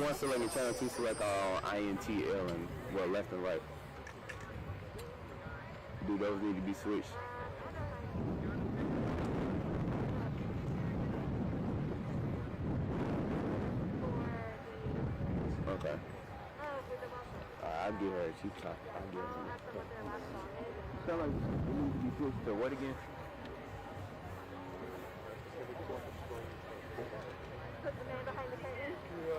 1 select and channel 2 select INTL and well left and right. Do those need to be switched? Okay. I'll get her. She's talking. I'll get her. Sound like it needs to be switched to what again? Put the man behind the curtain. Yeah.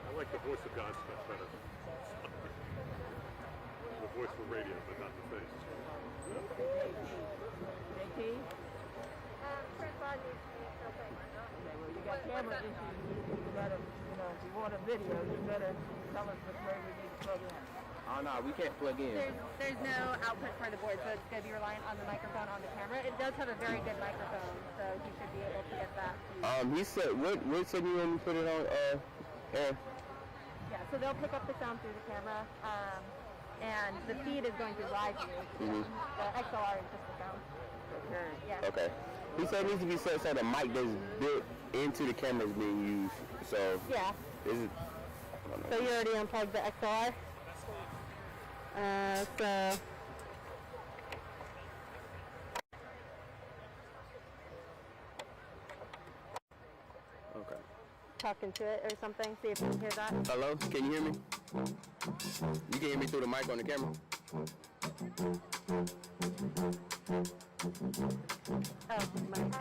I like the voice of God stuff better. The voice for radio, but not the face. JT? Chris Bond needs to be okay. Okay, well, you got camera issues. You gotta, if you want a video, you better tell us which way we need to plug in. Oh no, we can't plug in. There's no output for the board, so it's going to be reliant on the microphone on the camera. It does have a very good microphone, so he should be able to get that. He said, what said you want me to put it on, air? Yeah, so they'll pick up the sound through the camera, and the feed is going through live view. The XLR is just the sound. Okay. Yeah. Okay. He said it needs to be set so the mic that's built into the camera is being used. So Yeah. is it? So you already unplugged the XLR? Okay. Talking to it or something, see if you can hear that. Hello? Can you hear me? You can hear me through the mic on the camera? Oh, mic.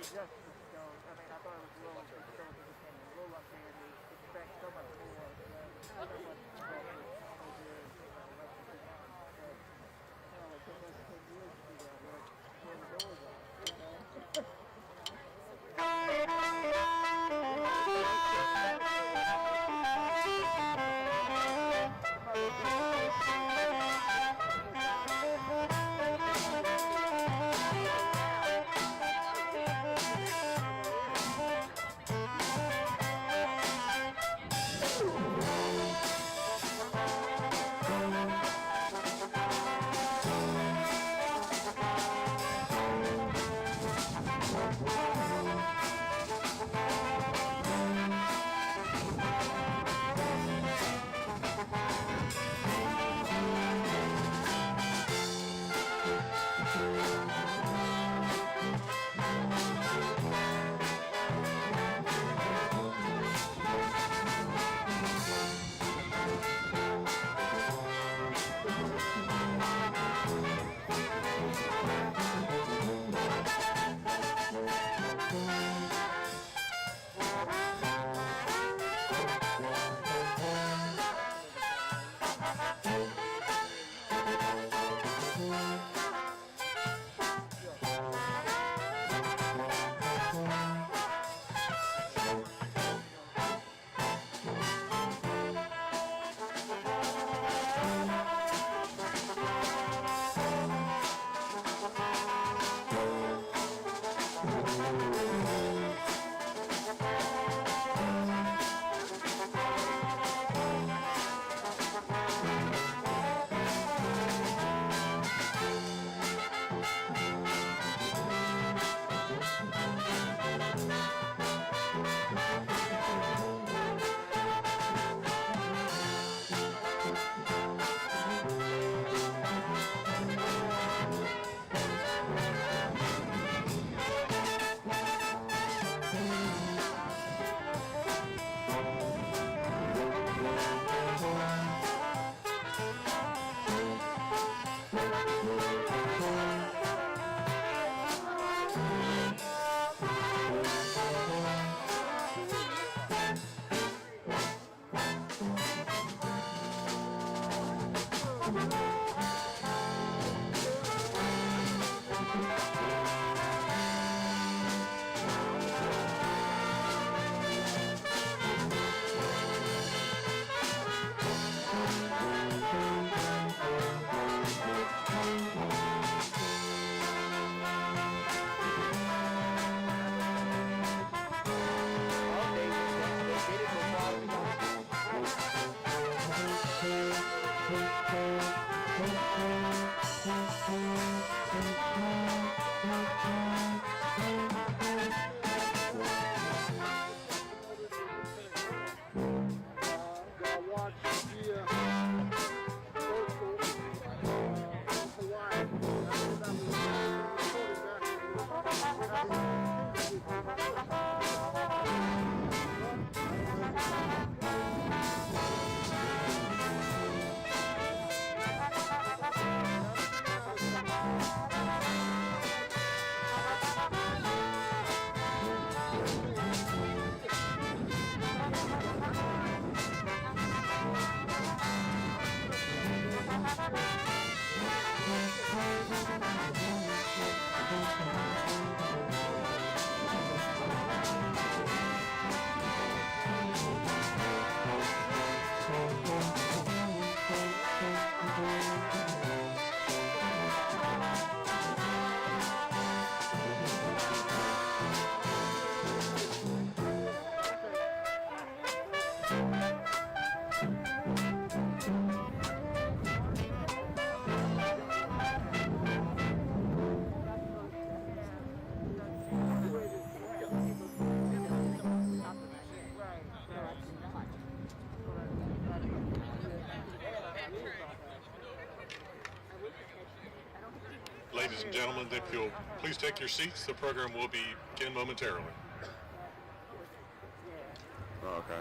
Just I mean, I thought it was a little bit so it became a little up there and they expect so much more. So much more it took us 10 years to do that work where the doors are, you know. Ladies and gentlemen, if you'll please take your seats, the program will begin momentarily. Oh, okay.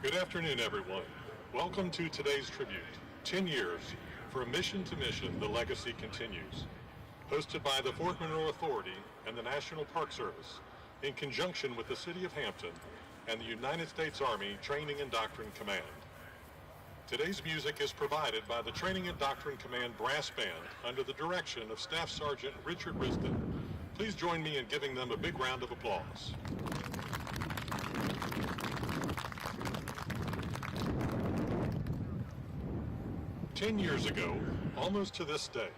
Good afternoon, everyone. Welcome to today's tribute, 10 years, from mission to mission, the legacy continues. Hosted by the Fort Monroe Authority and the National Park Service, in conjunction with the City of Hampton and the United States Army Training and Doctrine Command. Today's music is provided by the Training and Doctrine Command Brass Band under the direction of Staff Sergeant Richard Risden. Please join me in giving them a big round of applause. "10 years ago, almost to this day,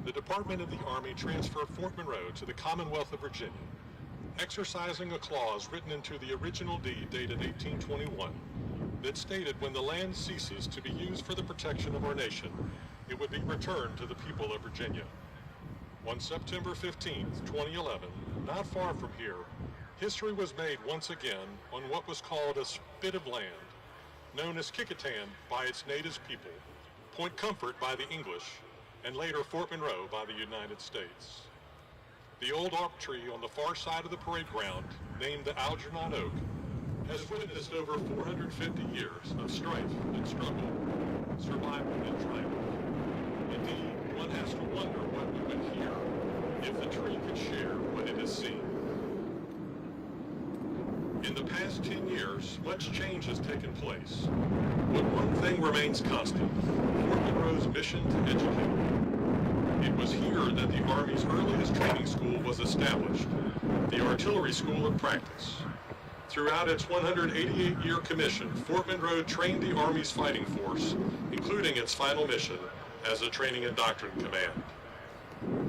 the Department of the Army transferred Fort Monroe to the Commonwealth of Virginia, exercising a clause written into the original deed dated 1821 that stated when the land ceases to be used for the protection of our nation, it would be returned to the people of Virginia. On September 15th, 2011, not far from here, history was made once again on what was called a spit of land, known as Kicquetan by its native people, Point Comfort by the English, and later Fort Monroe by the United States. The old oak tree on the far side of the parade ground, named the Algernon Oak, has witnessed over 450 years of strife and struggle, survival and triumph. Indeed, one has to wonder what we would hear if the tree could share what it has seen. In the past 10 years, much change has taken place, but one thing remains constant: Fort Monroe's mission to educate. It was here that the Army's earliest training school was established, the Artillery School of Practice. Throughout its 188-year commission, Fort Monroe trained the Army's fighting force, including its final mission as a Training and Doctrine Command.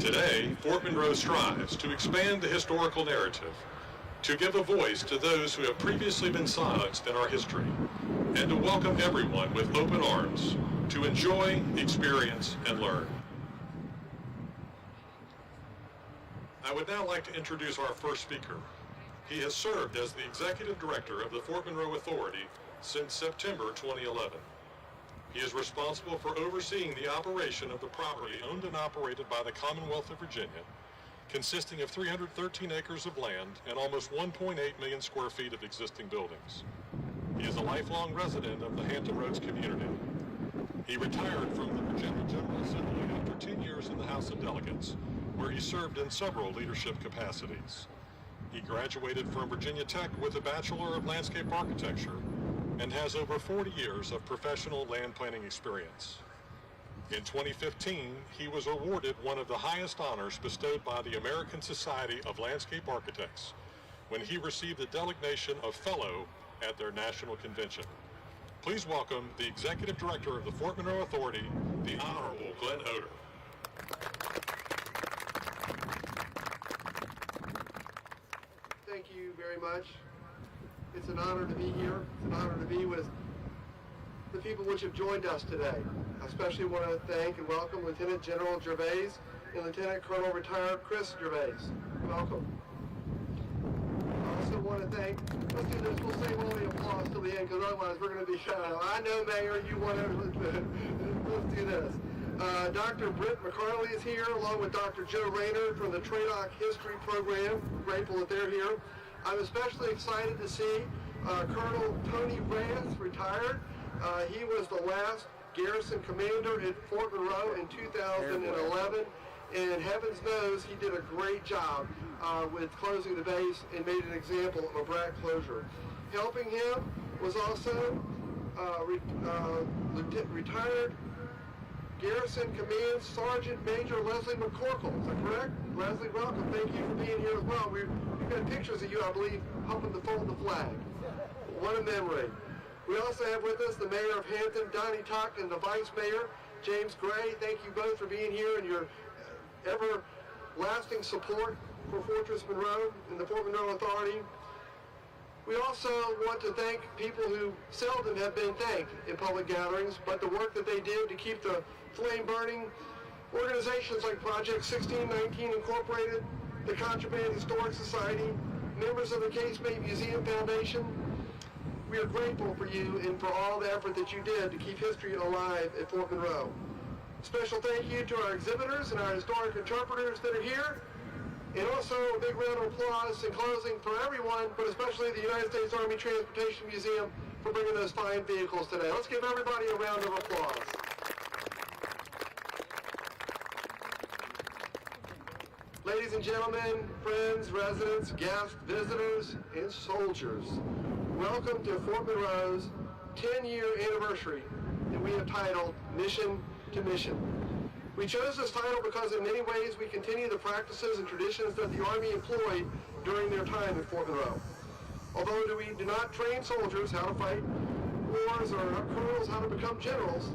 Today, Fort Monroe strives to expand the historical narrative, to give a voice to those who have previously been silenced in our history, and to welcome everyone with open arms to enjoy, experience, and learn. I would now like to introduce our first speaker. He has served as the Executive Director of the Fort Monroe Authority since September 2011. He is responsible for overseeing the operation of the property owned and operated by the Commonwealth of Virginia, consisting of 313 acres of land and almost 1.8 million square feet of existing buildings. He is a lifelong resident of the Hampton Roads community. He retired from the Virginia General Assembly after 10 years in the House of Delegates, where he served in several leadership capacities. He graduated from Virginia Tech with a Bachelor of Landscape Architecture and has over 40 years of professional land planning experience. In 2015, he was awarded one of the highest honors bestowed by the American Society of Landscape Architects when he received the designation of Fellow at their national convention. Please welcome the Executive Director of the Fort Monroe Authority, the Honorable Glenn Oder. Thank you very much. It's an honor to be here. It's an honor to be with the people which have joined us today. I especially want to thank and welcome Lieutenant General Gervais and Lieutenant Colonel Retired Chris Gervais. Welcome. I also want to thank, let's do this, we'll save all the applause till the end because otherwise we're going to be shut out. I know, Mayor, you want to, let's do this. Dr. Britt McCarley is here, along with Dr. Joe Rayner from the TRADOC History Program. We're grateful that they're here. I'm especially excited to see Colonel Tony Rance, retired. He was the last garrison commander at Fort Monroe in 2011, and heavens knows he did a great job with closing the base and made an example of a brat closure. Helping him was also retired Garrison Command Sergeant Major Leslie McCorkle. Is that correct? Leslie, welcome. Thank you for being here as well. We've got pictures of you, I believe, helping to fold the flag. What a memory. We also have with us the Mayor of Hampton, Donnie Tuck, and the Vice Mayor, James Gray. Thank you both for being here and your everlasting support for Fortress Monroe and the Fort Monroe Authority. We also want to thank people who seldom have been thanked in public gatherings, but the work that they did to keep the flame burning. Organizations like Project 1619 Incorporated, the Contraband Historic Society, members of the Casemate Museum Foundation. We are grateful for you and for all the effort that you did to keep history alive at Fort Monroe. Special thank you to our exhibitors and our historic interpreters that are here. And also a big round of applause in closing for everyone, but especially the United States Army Transportation Museum for bringing those fine vehicles today. Let's give everybody a round of applause. Ladies and gentlemen, friends, residents, guests, visitors, and soldiers, welcome to Fort Monroe's 10-year anniversary that we have titled Mission to Mission. We chose this title because in many ways we continue the practices and traditions that the Army employed during their time at Fort Monroe. Although we do not train soldiers how to fight wars or colonels how to become generals,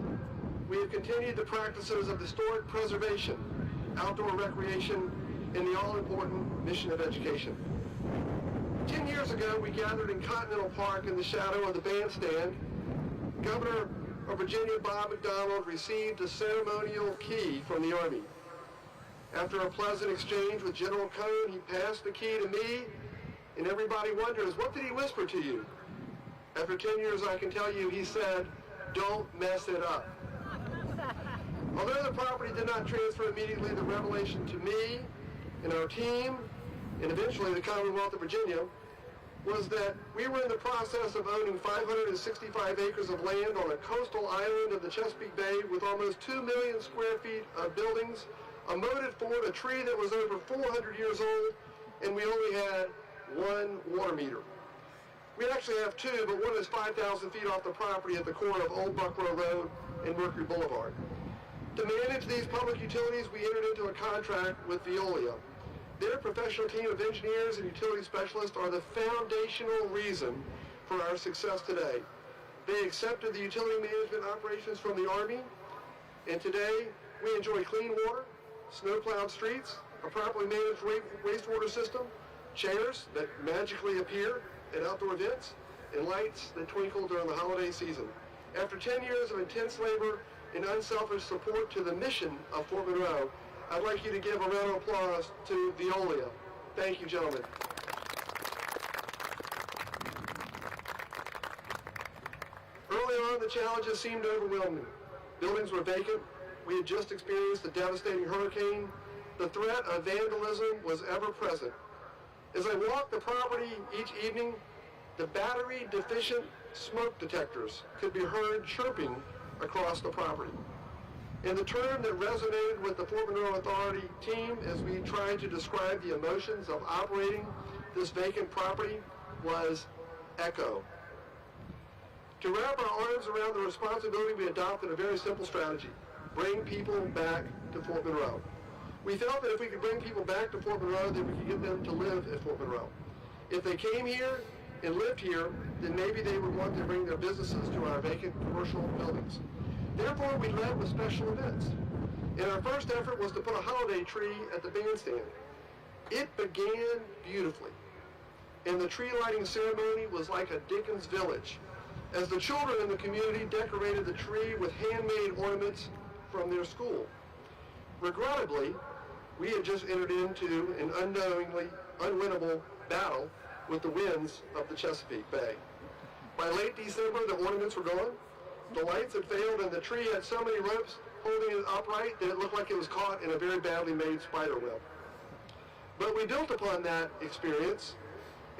we have continued the practices of historic preservation, outdoor recreation, and the all-important mission of education. 10 years ago, we gathered in Continental Park in the shadow of the bandstand. Governor of Virginia, Bob McDonald, received a ceremonial key from the Army. After a pleasant exchange with General Cone, he passed the key to me, and everybody wonders, what did he whisper to you? After 10 years, I can tell you, he said, don't mess it up. Although the property did not transfer immediately, the revelation to me and our team, and eventually the Commonwealth of Virginia, was that we were in the process of owning 565 acres of land on a coastal island of the Chesapeake Bay with almost 2 million square feet of buildings, a moated fort, a tree that was over 400 years old, and we only had one water meter. We actually have two, but one is 5,000 feet off the property at the corner of Old Buckrow Road and Mercury Boulevard. To manage these public utilities, we entered into a contract with Veolia. Their professional team of engineers and utility specialists are the foundational reason for our success today. They accepted the utility management operations from the Army, and today we enjoy clean water, snow-plowed streets, a properly managed wastewater system, chairs that magically appear at outdoor events, and lights that twinkle during the holiday season. After 10 years of intense labor and unselfish support to the mission of Fort Monroe, I'd like you to give a round of applause to Veolia. Thank you, gentlemen. Early on, the challenges seemed overwhelming. Buildings were vacant. We had just experienced a devastating hurricane. The threat of vandalism was ever present. As I walked the property each evening, the battery-deficient smoke detectors could be heard chirping across the property. And the term that resonated with the Fort Monroe Authority team as we tried to describe the emotions of operating this vacant property was echo. To wrap our arms around the responsibility, we adopted a very simple strategy: bring people back to Fort Monroe. We felt that if we could bring people back to Fort Monroe, then we could get them to live at Fort Monroe. If they came here and lived here, then maybe they would want to bring their businesses to our vacant commercial buildings. Therefore, we led with special events. And our first effort was to put a holiday tree at the bandstand. It began beautifully. And the tree lighting ceremony was like a Dickens village, as the children in the community decorated the tree with handmade ornaments from their school. Regrettably, we had just entered into an unknowingly unwinnable battle with the winds of the Chesapeake Bay. By late December, the ornaments were gone. The lights had failed, and the tree had so many ropes holding it upright that it looked like it was caught in a very badly made spider web. But we built upon that experience,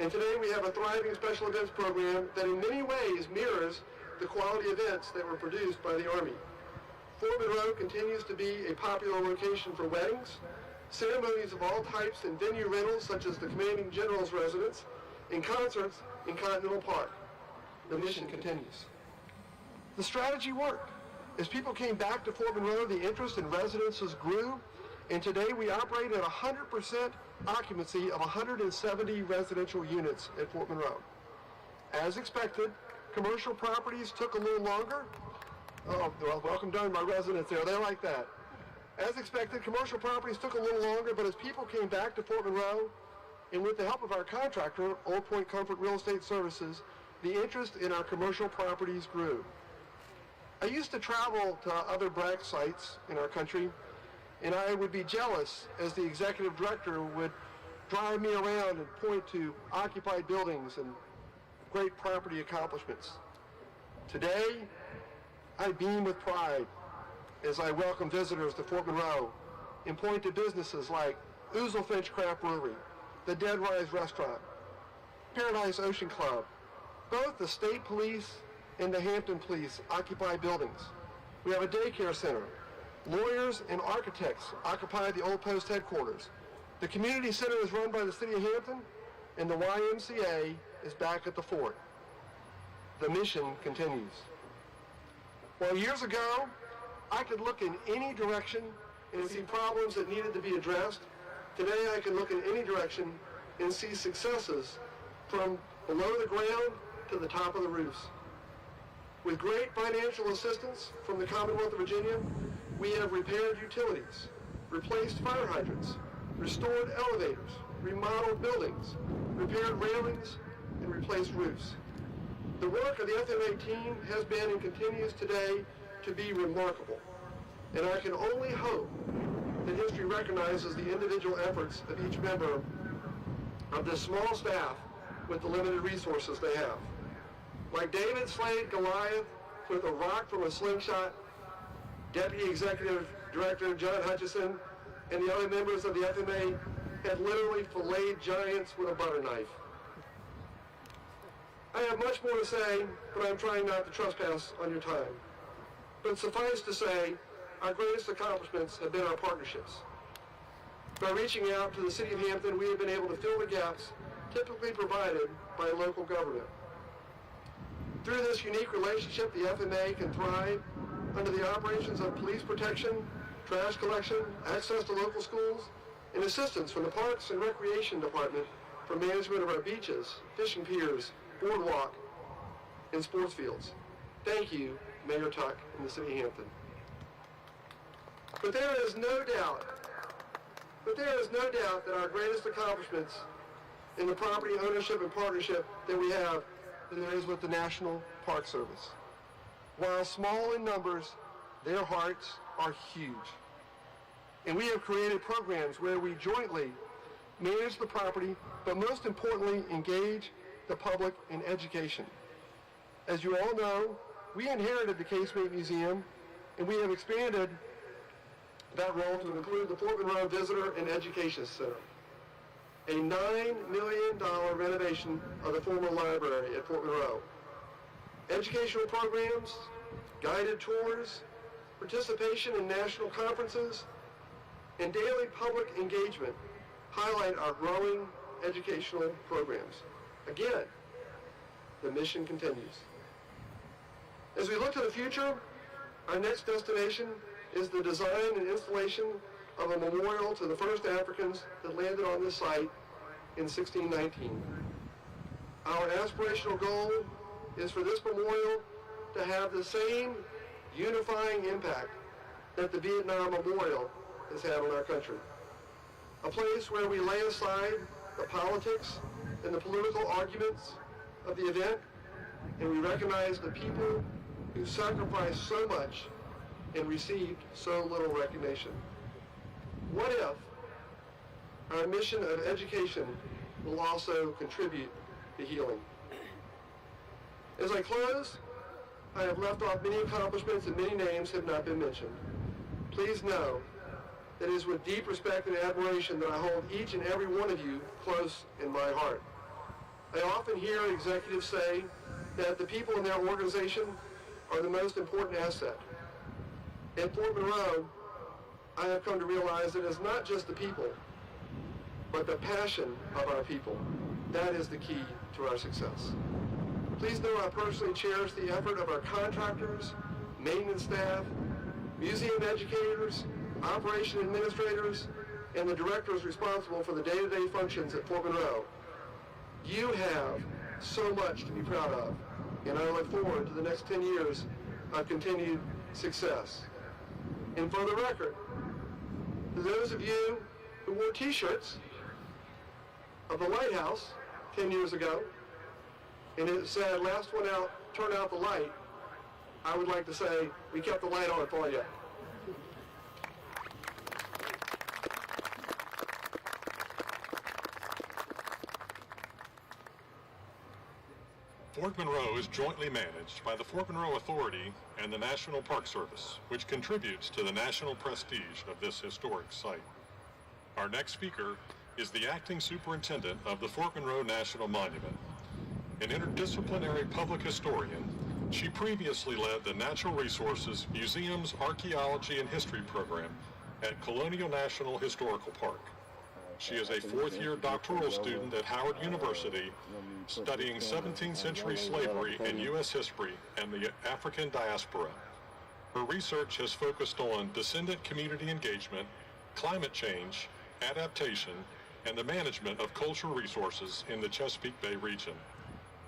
and today we have a thriving special events program that in many ways mirrors the quality events that were produced by the Army. Fort Monroe continues to be a popular location for weddings, ceremonies of all types, and venue rentals such as the Commanding General's residence, and concerts in Continental Park. The mission continues. The strategy worked. As people came back to Fort Monroe, the interest in residences grew, and today we operate at 100% occupancy of 170 residential units at Fort Monroe. As expected, commercial properties took a little longer. Oh, well, welcome down my residents there. They like that. As expected, commercial properties took a little longer, but as people came back to Fort Monroe, and with the help of our contractor, Old Point Comfort Real Estate Services, the interest in our commercial properties grew. I used to travel to other BRAC sites in our country, and I would be jealous as the executive director would drive me around and point to occupied buildings and great property accomplishments. Today, I beam with pride as I welcome visitors to Fort Monroe and point to businesses like Ouzelfinch Craft Brewery, the Dead Rise Restaurant, Paradise Ocean Club. Both the state police and the Hampton Police occupy buildings. We have a daycare center. Lawyers and architects occupy the Old Post headquarters. The community center is run by the city of Hampton, and the YMCA is back at the fort. The mission continues. Well, years ago, I could look in any direction and see problems that needed to be addressed. Today, I can look in any direction and see successes from below the ground to the top of the roofs. With great financial assistance from the Commonwealth of Virginia, we have repaired utilities, replaced fire hydrants, restored elevators, remodeled buildings, repaired railings, and replaced roofs. The work of the FMA team has been and continues today to be remarkable, and I can only hope that history recognizes the individual efforts of each member of this small staff with the limited resources they have. Like David slayed Goliath with a rock from a slingshot, Deputy Executive Director John Hutchison and the other members of the FMA had literally filleted giants with a butter knife. I have much more to say, but I'm trying not to trespass on your time. But suffice to say, our greatest accomplishments have been our partnerships. By reaching out to the City of Hampton, we have been able to fill the gaps typically provided by local government. Through this unique relationship, the FMA can thrive under the operations of police protection, trash collection, access to local schools, and assistance from the Parks and Recreation Department for management of our beaches, fishing piers, boardwalk, and sports fields. Thank you, Mayor Tuck and the City of Hampton. But there is no doubt that our greatest accomplishments in the property ownership and partnership that we have is with the National Park Service. While small in numbers, their hearts are huge. And we have created programs where we jointly manage the property, but most importantly, engage the public in education. As you all know, we inherited the Casemate Museum, and we have expanded that role to include the Fort Monroe Visitor and Education Center, a $9 million renovation of the former library at Fort Monroe. Educational programs, guided tours, participation in national conferences, and daily public engagement highlight our growing educational programs. Again, the mission continues. As we look to the future, our next destination is the design and installation of a memorial to the first Africans that landed on this site in 1619. Our aspirational goal is for this memorial to have the same unifying impact that the Vietnam Memorial has had on our country. A place where we lay aside the politics and the political arguments of the event, and we recognize the people who sacrificed so much and received so little recognition. What if our mission of education will also contribute to healing? As I close, I have left off many accomplishments and many names have not been mentioned. Please know that it is with deep respect and admiration that I hold each and every one of you close in my heart. I often hear executives say that the people in their organization are the most important asset. At Fort Monroe, I have come to realize that it's not just the people, but the passion of our people. That is the key to our success. Please know I personally cherish the effort of our contractors, maintenance staff, museum educators, operation administrators, and the directors responsible for the day-to-day functions at Fort Monroe. You have so much to be proud of, and I look forward to the next 10 years of continued success. And for the record, to those of you who wore t-shirts of the lighthouse 10 years ago, and it said, last one out, turn out the light, I would like to say, we kept the light on for you. Fort Monroe is jointly managed by the Fort Monroe Authority and the National Park Service, which contributes to the national prestige of this historic site. Our next speaker is the acting superintendent of the Fort Monroe National Monument. An interdisciplinary public historian, she previously led the Natural Resources, Museums, Archaeology, and History program at Colonial National Historical Park. She is a fourth-year doctoral student at Howard University, studying 17th century slavery and U.S. history and the African diaspora. Her research has focused on descendant community engagement, climate change, adaptation, and the management of cultural resources in the Chesapeake Bay region.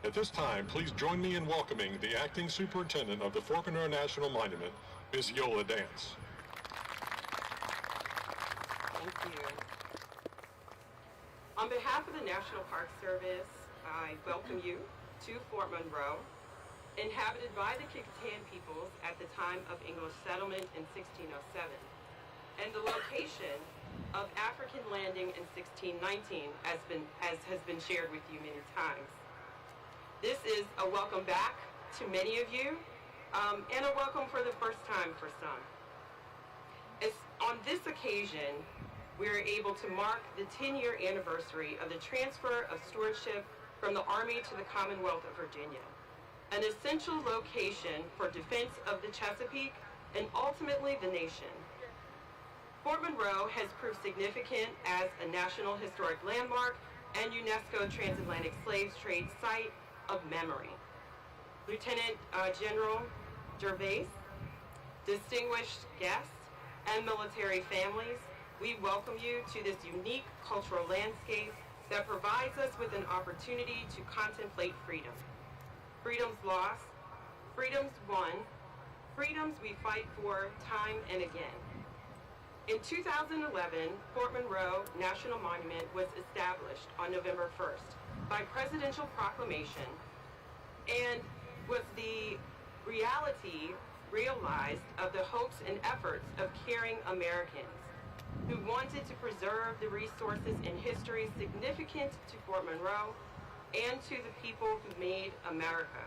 At this time, please join me in welcoming the acting superintendent of the Fort Monroe National Monument, Ms. Yola Dance. Thank you. On behalf of the National Park Service, I welcome you to Fort Monroe, inhabited by the Kicquatan peoples at the time of English settlement in 1607, and the location of African landing in 1619, as has been shared with you many times. This is a welcome back to many of you, and a welcome for the first time for some. On this occasion, we are able to mark the 10-year anniversary of the transfer of stewardship from the Army to the Commonwealth of Virginia, an essential location for defense of the Chesapeake and ultimately the nation. Fort Monroe has proved significant as a National Historic Landmark and UNESCO Transatlantic Slave Trade Site of Memory. Lieutenant General Gervais, distinguished guests, and military families, we welcome you to this unique cultural landscape that provides us with an opportunity to contemplate freedom. Freedoms lost, freedoms won, freedoms we fight for time and again. In 2011, Fort Monroe National Monument was established on November 1st by presidential proclamation and was the reality realized of the hopes and efforts of caring Americans who wanted to preserve the resources and history significant to Fort Monroe and to the people who made America.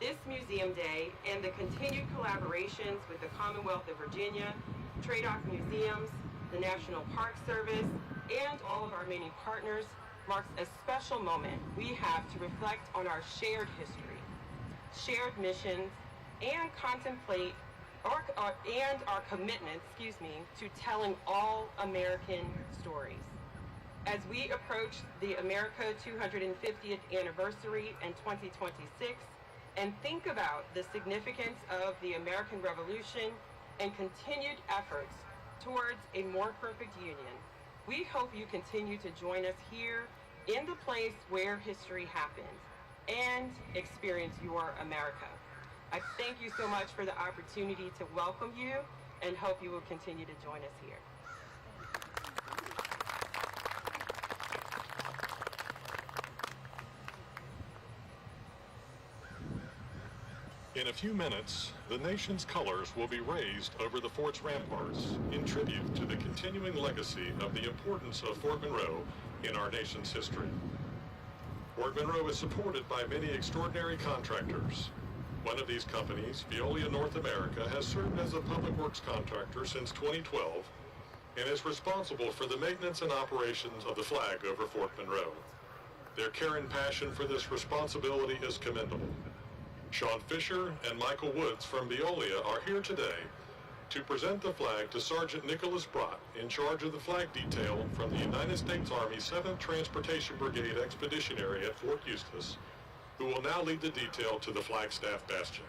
This Museum Day and the continued collaborations with the Commonwealth of Virginia, TRADOC Museums, the National Park Service, and all of our many partners marks a special moment we have to reflect on our shared history, shared missions, and contemplate our commitment, to telling all American stories. As we approach the America 250th anniversary in 2026 and think about the significance of the American Revolution and continued efforts towards a more perfect union, we hope you continue to join us here in the place where history happened and experience your America. I thank you so much for the opportunity to welcome you and hope you will continue to join us here. In a few minutes, the nation's colors will be raised over the fort's ramparts in tribute to the continuing legacy of the importance of Fort Monroe in our nation's history. Fort Monroe is supported by many extraordinary contractors. One of these companies, Veolia North America, has served as a public works contractor since 2012 and is responsible for the maintenance and operations of the flag over Fort Monroe. Their care and passion for this responsibility is commendable. Sean Fisher and Michael Woods from Veolia are here today to present the flag to Sergeant Nicholas Brott, in charge of the flag detail from the United States Army 7th Transportation Brigade Expeditionary at Fort Eustis, who will now lead the detail to the Flagstaff Bastion.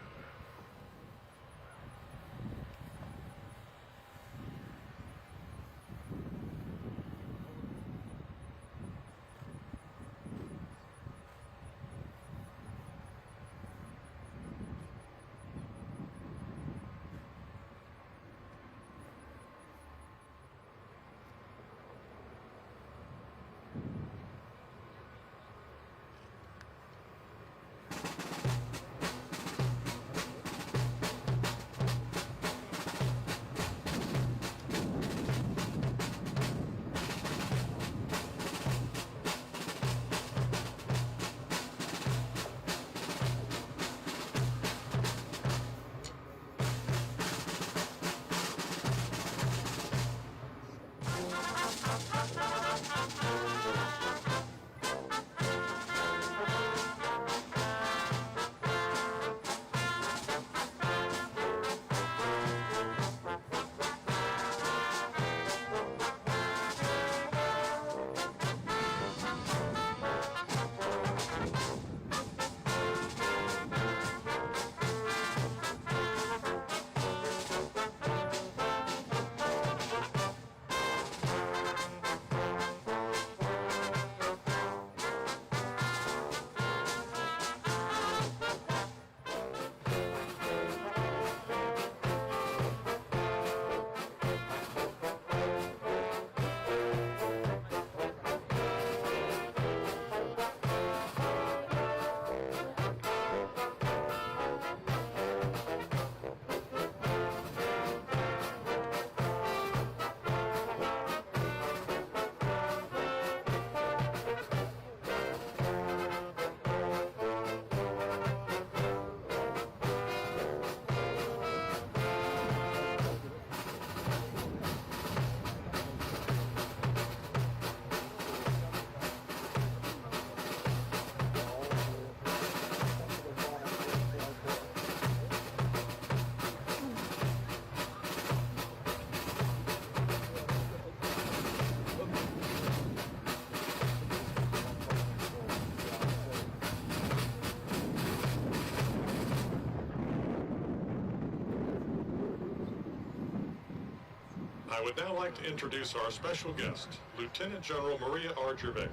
I would now like to introduce our special guest, Lieutenant General Maria R. Gervais.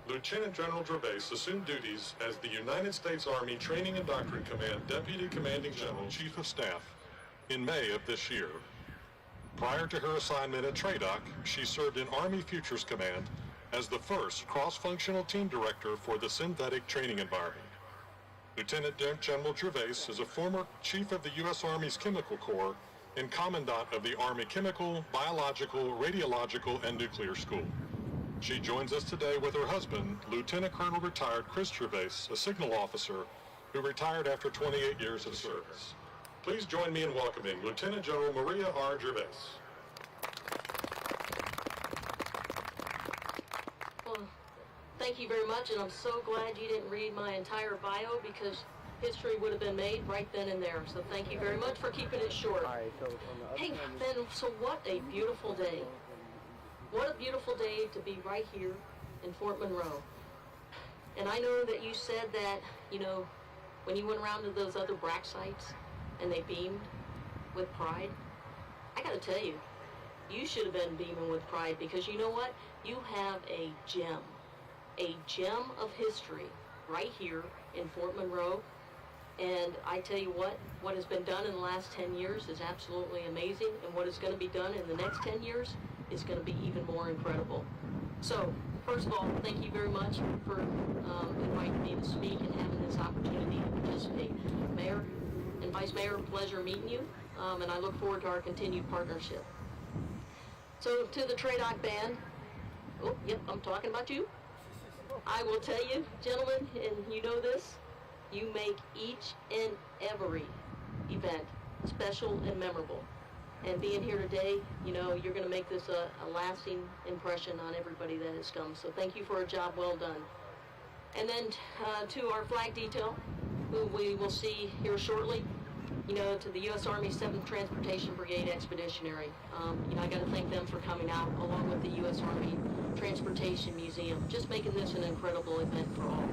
Lieutenant General Gervais assumed duties as the United States Army Training and Doctrine Command Deputy Commanding General Chief of Staff in May of this year. Prior to her assignment at TRADOC, she served in Army Futures Command as the first cross-functional team director for the synthetic training environment. Lieutenant General Gervais is a former Chief of the U.S. Army's Chemical Corps and Commandant of the Army Chemical, Biological, Radiological, and Nuclear School. She joins us today with her husband, Lieutenant Colonel retired Chris Gervais, a signal officer who retired after 28 years of service. Please join me in welcoming Lieutenant General Maria R. Gervais. Well, thank you very much, and I'm so glad you didn't read my entire bio because history would have been made right then and there. So thank you very much for keeping it short. Hey, Ben, so what a beautiful day. What a beautiful day to be right here in Fort Monroe. And I know that you said that, you know, when you went around to those other BRAC sites and they beamed with pride, I gotta tell you, you should have been beaming with pride because you know what? You have a gem of history right here in Fort Monroe. And I tell you what has been done in the last 10 years is absolutely amazing, and what is going to be done in the next 10 years is going to be even more incredible. So, first of all, thank you very much for inviting me to speak and having this opportunity to participate. Mayor and Vice Mayor, pleasure meeting you, and I look forward to our continued partnership. So, to the TRADOC Band, oh, yep, I'm talking about you. I will tell you, gentlemen, and you know this, you make each and every event special and memorable. And being here today, you know, you're going to make this a lasting impression on everybody that has come. So thank you for a job well done. And then to our flag detail, who we will see here shortly, to the U.S. Army 7th Transportation Brigade Expeditionary. I got to thank them for coming out, along with the U.S. Army Transportation Museum, just making this an incredible event for all.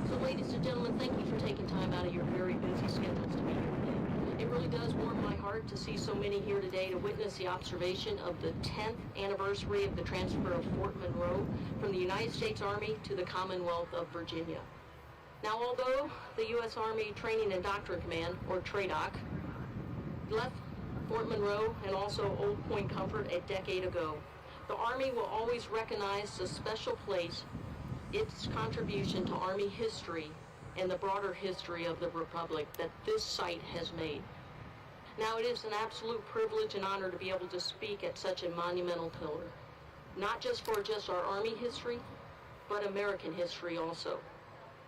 So ladies and gentlemen, thank you for taking time out of your very busy schedules to be here today. It really does warm my heart to see so many here today to witness the observation of the 10th anniversary of the transfer of Fort Monroe from the United States Army to the Commonwealth of Virginia. Now, although the U.S. Army Training and Doctrine Command, or TRADOC, left Fort Monroe and also Old Point Comfort a decade ago, the Army will always recognize the special place its contribution to Army history and the broader history of the Republic that this site has made. Now, it is an absolute privilege and honor to be able to speak at such a monumental pillar, not just for our Army history, but American history also.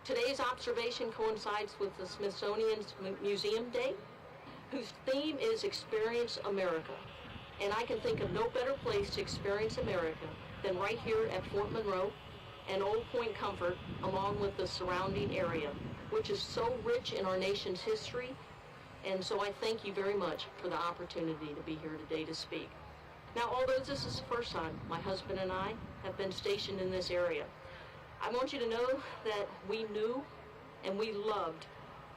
Today's observation coincides with the Smithsonian's Museum Day, whose theme is Experience America. And I can think of no better place to experience America than right here at Fort Monroe and Old Point Comfort, along with the surrounding area, which is so rich in our nation's history. And so I thank you very much for the opportunity to be here today to speak. Now, although this is the first time my husband and I have been stationed in this area, I want you to know that we knew and we loved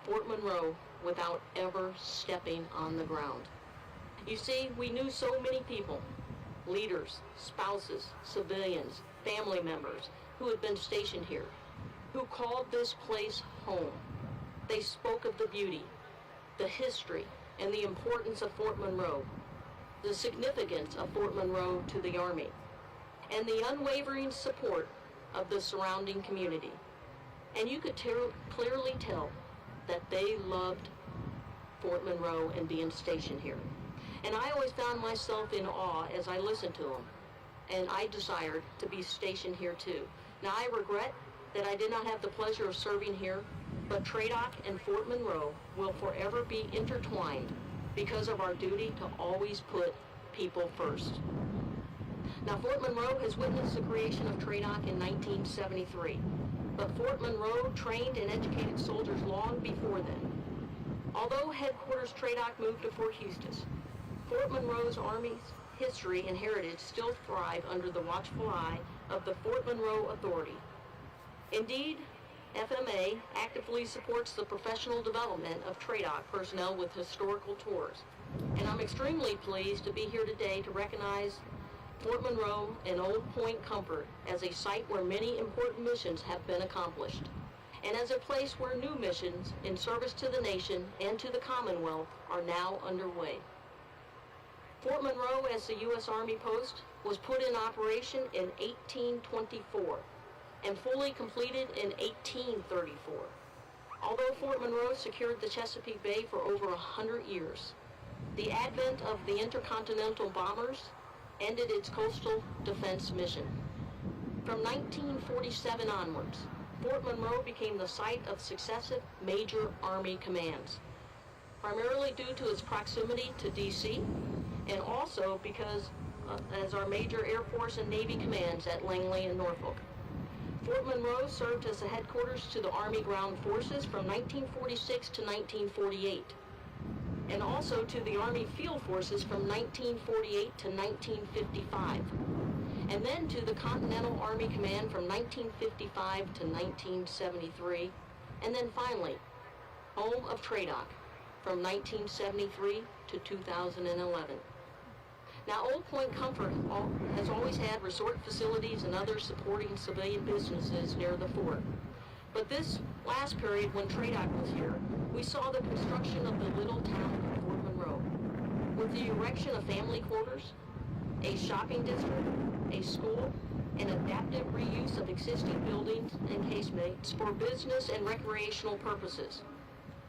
Fort Monroe without ever stepping on the ground. You see, we knew so many people, leaders, spouses, civilians, family members who had been stationed here, who called this place home. They spoke of the beauty, the history, and the importance of Fort Monroe, the significance of Fort Monroe to the Army, and the unwavering support of the surrounding community. And you could clearly tell that they loved Fort Monroe and being stationed here. And I always found myself in awe as I listened to them, and I desired to be stationed here too. Now, I regret that I did not have the pleasure of serving here, but TRADOC and Fort Monroe will forever be intertwined because of our duty to always put people first. Now, Fort Monroe has witnessed the creation of TRADOC in 1973, but Fort Monroe trained and educated soldiers long before then. Although headquarters TRADOC moved to Fort Eustis, Fort Monroe's Army's history and heritage still thrive under the watchful eye of the Fort Monroe Authority. Indeed, FMA actively supports the professional development of TRADOC personnel with historical tours, and I'm extremely pleased to be here today to recognize Fort Monroe and Old Point Comfort as a site where many important missions have been accomplished, and as a place where new missions in service to the nation and to the Commonwealth are now underway. Fort Monroe, as the U.S. Army post, was put in operation in 1824 and fully completed in 1834. Although Fort Monroe secured the Chesapeake Bay for over 100 years, the advent of the intercontinental bombers ended its coastal defense mission. From 1947 onwards, Fort Monroe became the site of successive major Army commands, primarily due to its proximity to D.C., and also because as our major Air Force and Navy commands at Langley and Norfolk. Fort Monroe served as the headquarters to the Army Ground Forces from 1946 to 1948, and also to the Army Field Forces from 1948 to 1955, and then to the Continental Army Command from 1955 to 1973, and then finally, home of TRADOC from 1973 to 2011. Now, Old Point Comfort has always had resort facilities and other supporting civilian businesses near the fort. But this last period when TRADOC was here, we saw the construction of the little town of Fort Monroe, with the erection of family quarters, a shopping district, a school, and adaptive reuse of existing buildings and casemates for business and recreational purposes.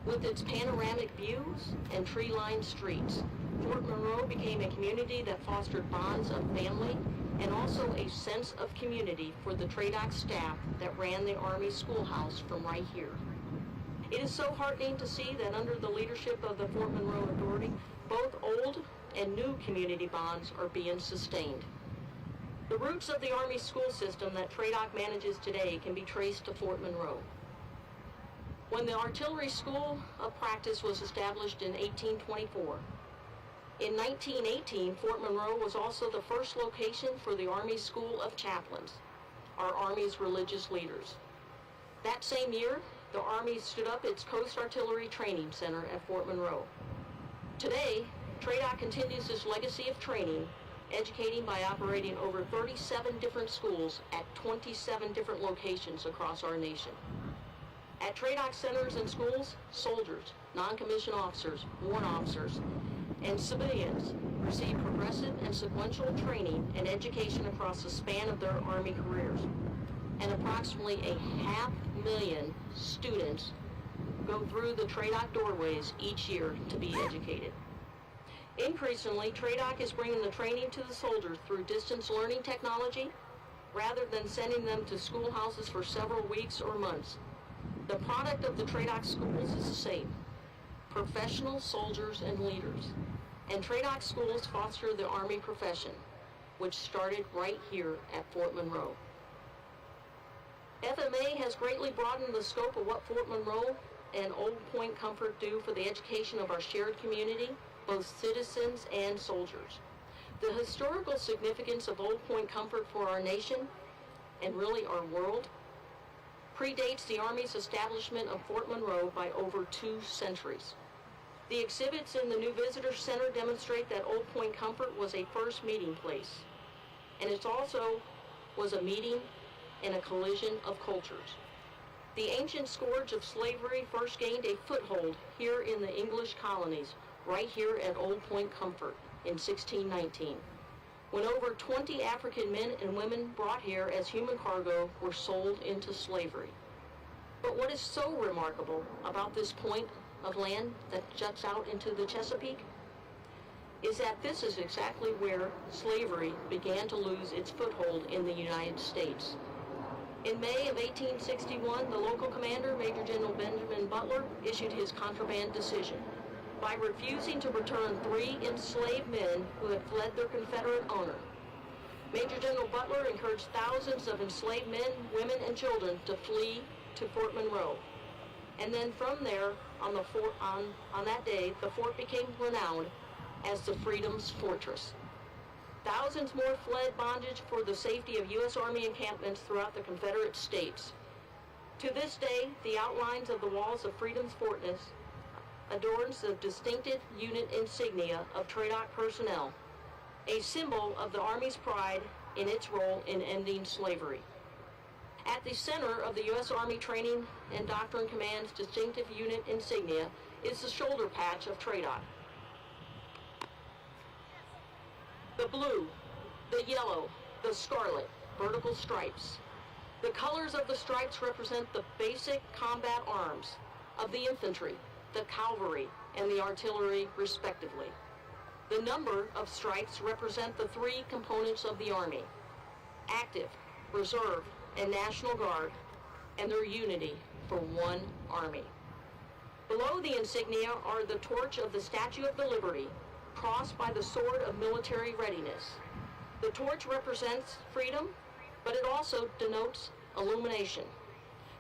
With its panoramic views and tree-lined streets, Fort Monroe became a community that fostered bonds of family and also a sense of community for the TRADOC staff that ran the Army schoolhouse from right here. It is so heartening to see that under the leadership of the Fort Monroe Authority, both old and new community bonds are being sustained. The roots of the Army school system that TRADOC manages today can be traced to Fort Monroe. when the Artillery School of Practice was established in 1824. In 1918, Fort Monroe was also the first location for the Army School of Chaplains, our Army's religious leaders. That same year, the Army stood up its Coast Artillery Training Center at Fort Monroe. Today, TRADOC continues this legacy of training, educating by operating over 37 different schools at 27 different locations across our nation. At TRADOC centers and schools, soldiers, non-commissioned officers, warrant officers, and civilians receive progressive and sequential training and education across the span of their Army careers. And approximately 500,000 students go through the TRADOC doorways each year to be educated. Increasingly, TRADOC is bringing the training to the soldiers through distance learning technology rather than sending them to schoolhouses for several weeks or months. The product of the TRADOC schools is the same: professional soldiers and leaders. And TRADOC schools foster the Army profession, which started right here at Fort Monroe. FMA has greatly broadened the scope of what Fort Monroe and Old Point Comfort do for the education of our shared community, both citizens and soldiers. The historical significance of Old Point Comfort for our nation, and really our world, predates the Army's establishment of Fort Monroe by over 2 centuries. The exhibits in the new Visitor Center demonstrate that Old Point Comfort was a first meeting place, and it also was a meeting and a collision of cultures. The ancient scourge of slavery first gained a foothold here in the English colonies, right here at Old Point Comfort in 1619, when over 20 African men and women brought here as human cargo were sold into slavery. But what is so remarkable about this point of land that juts out into the Chesapeake is that this is exactly where slavery began to lose its foothold in the United States. In May of 1861, the local commander, Major General Benjamin Butler, issued his contraband decision by refusing to return 3 enslaved men who had fled their Confederate owner. Major General Butler encouraged thousands of enslaved men, women, and children to flee to Fort Monroe. And then from there, on that day, the fort became renowned as the Freedom's Fortress. Thousands more fled bondage for the safety of U.S. Army encampments throughout the Confederate States. To this day, the outlines of the walls of Freedom's Fortress adorns the distinctive unit insignia of TRADOC personnel, a symbol of the Army's pride in its role in ending slavery. At the center of the U.S. Army Training and Doctrine Command's distinctive unit insignia is the shoulder patch of TRADOC. The blue, the yellow, the scarlet, vertical stripes. The colors of the stripes represent the basic combat arms of the infantry, the cavalry, and the artillery, respectively. The number of stripes represent the 3 components of the Army: active, reserve, and National Guard, and their unity for one Army. Below the insignia are the torch of the Statue of the Liberty, crossed by the sword of military readiness. The torch represents freedom, but it also denotes illumination.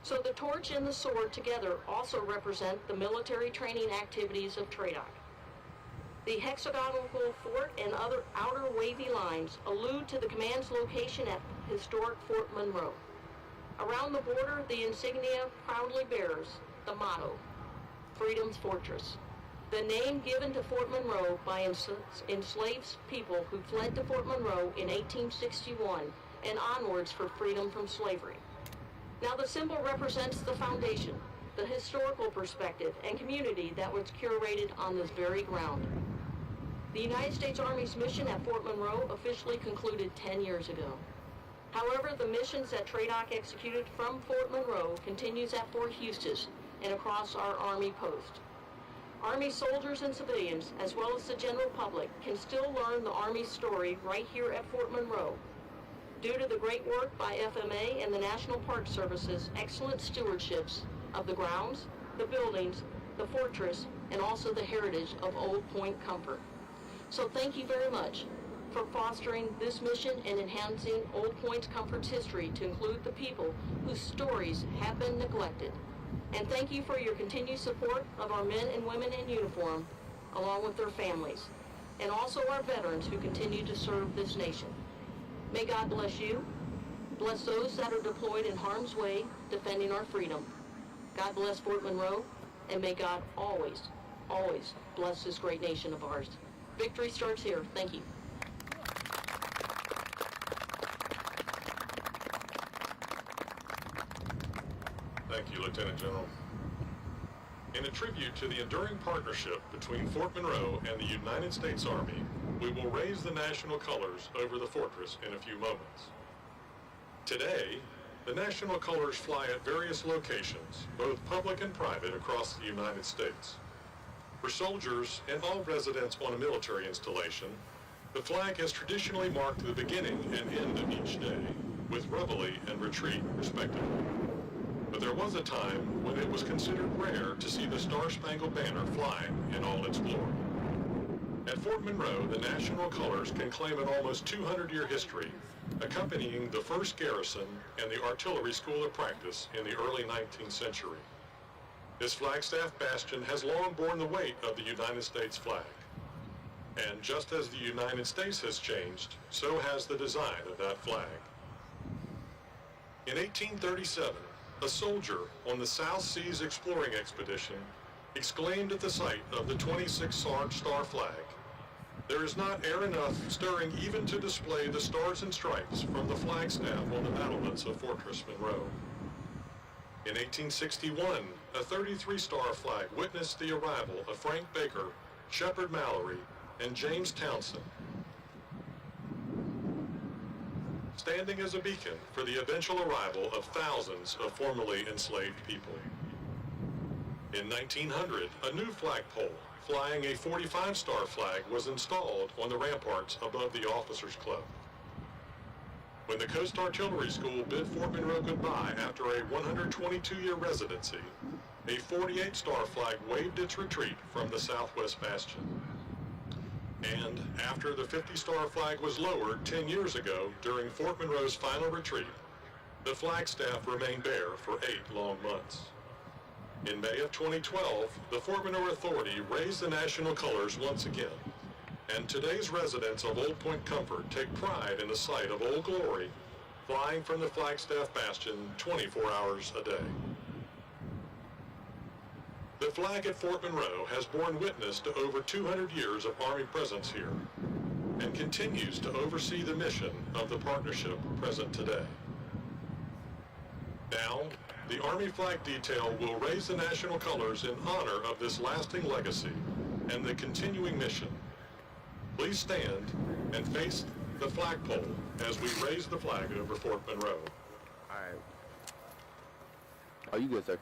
So the torch and the sword together also represent the military training activities of TRADOC. The hexagonal fort and other outer wavy lines allude to the command's location at historic Fort Monroe. Around the border, the insignia proudly bears the motto, Freedom's Fortress, the name given to Fort Monroe by enslaved people who fled to Fort Monroe in 1861 and onwards for freedom from slavery. Now the symbol represents the foundation, the historical perspective, and community that was curated on this very ground. The United States Army's mission at Fort Monroe officially concluded 10 years ago. However, the missions that TRADOC executed from Fort Monroe continues at Fort Eustis and across our Army post. Army soldiers and civilians, as well as the general public, can still learn the Army's story right here at Fort Monroe. Due to the great work by FMA and the National Park Service's excellent stewardships of the grounds, the buildings, the fortress, and also the heritage of Old Point Comfort. So thank you very much for fostering this mission and enhancing Old Point Comfort's history to include the people whose stories have been neglected And thank you for your continued support of our men and women in uniform, along with their families, and also our veterans who continue to serve this nation. May God bless you, bless those that are deployed in harm's way, defending our freedom. God bless Fort Monroe, and may God always, always bless this great nation of ours. Victory starts here. Thank you. Thank you, Lieutenant General. In a tribute to the enduring partnership between Fort Monroe and the United States Army, we will raise the national colors over the fortress in a few moments. Today, the national colors fly at various locations, both public and private, across the United States. For soldiers and all residents on a military installation, the flag has traditionally marked the beginning and end of each day, with reveille and retreat, respectively. But there was a time when it was considered rare to see the Star-Spangled Banner flying in all its glory. At Fort Monroe, the national colors can claim an almost 200-year history, accompanying the first garrison and the artillery school of practice in the early 19th century. This Flagstaff bastion has long borne the weight of the United States flag. And just as the United States has changed, so has the design of that flag. In 1837, a soldier on the South Seas exploring expedition exclaimed at the sight of the 26th star flag, "There is not air enough stirring even to display the stars and stripes from the flagstaff on the battlements of Fortress Monroe." In 1861, a 33-star flag witnessed the arrival of Frank Baker, Shepard Mallory, and James Townsend, standing as a beacon for the eventual arrival of thousands of formerly enslaved people. In 1900, a new flagpole flying a 45-star flag was installed on the ramparts above the Officers Club. When the Coast Artillery School bid Fort Monroe goodbye after a 122-year residency, a 48-star flag waved its retreat from the southwest bastion. And after the 50-star flag was lowered 10 years ago during Fort Monroe's final retreat, the flagstaff remained bare for 8 long months. In May of 2012, the Fort Monroe Authority raised the national colors once again, and today's residents of Old Point Comfort take pride in the sight of Old Glory flying from the Flagstaff Bastion 24 hours a day. The flag at Fort Monroe has borne witness to over 200 years of Army presence here and continues to oversee the mission of the partnership present today. Now, the Army Flag Detail will raise the national colors in honor of this lasting legacy and the continuing mission. Please stand and face the flagpole as we raise the flag over Fort Monroe. All right. Oh, you good, sir.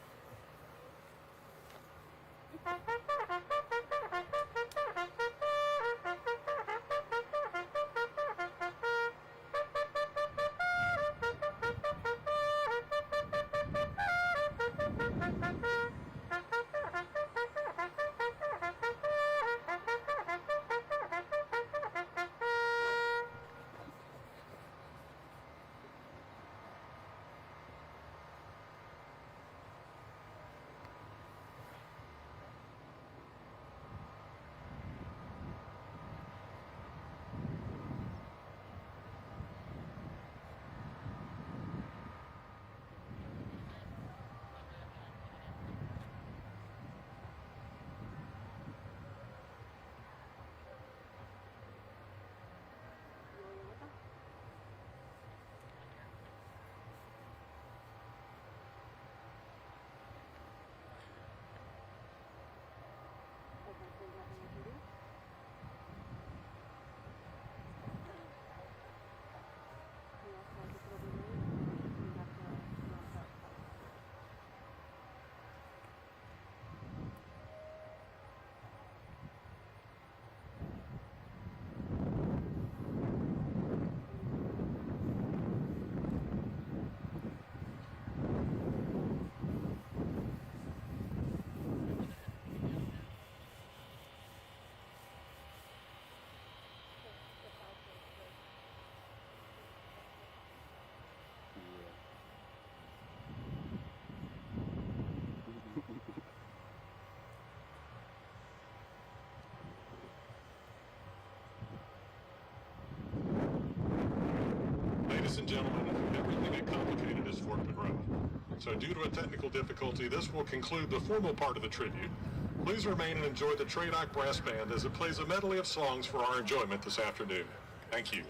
ladies and gentlemen, never think it complicated is Fort Monroe. So due to a technical difficulty, this will conclude the formal part of the tribute. Please remain and enjoy the TRADOC Brass Band as it plays a medley of songs for our enjoyment this afternoon. Thank you.